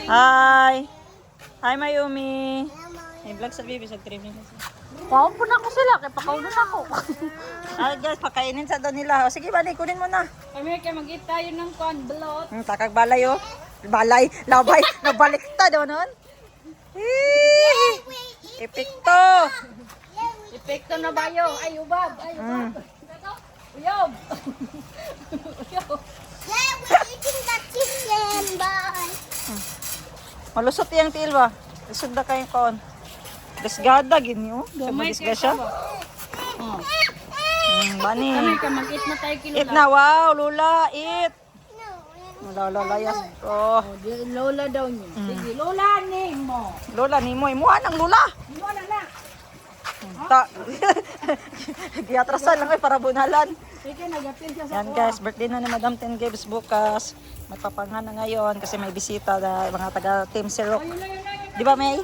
Hi! Hi, Mayumi! May vlog sa baby sa 3 minutes. Wow, po na ko sila. Kaya pakaunan ako. Ay, guys, pakainin sa doon nila. O, sige, bali, kunin mo na. Kami kaya mag-eat tayo ng blot. Takag balay, oh. Balay, labay, nabaliktad, o nun. Epekto! Epekto na ba yun? Ay, ubab. Ay, ubab. Uyob. Uyob. Yeah, we're eating the chicken. Bye. Malusot yung tiil ba? Isod na kayong kaon. Desgada, gini, oh. Gamay Desgasya. Oh. Bani. Kami ka mag-eat na tayo Eat na, wow, Lula, eat. Lola, layas. Oh. Lola daw niya. Sige, Lola ni mo. Lola, ni mo, imuha ng Lula. Mo na na. Ta. Giatrasan lang ay para bunalan. Sige, nagapil siya sa Yan guys, birthday na ni Madam Ten Gibbs bukas. Magpapangan na ngayon kasi may bisita na mga taga Team Sirok. Di ba, May?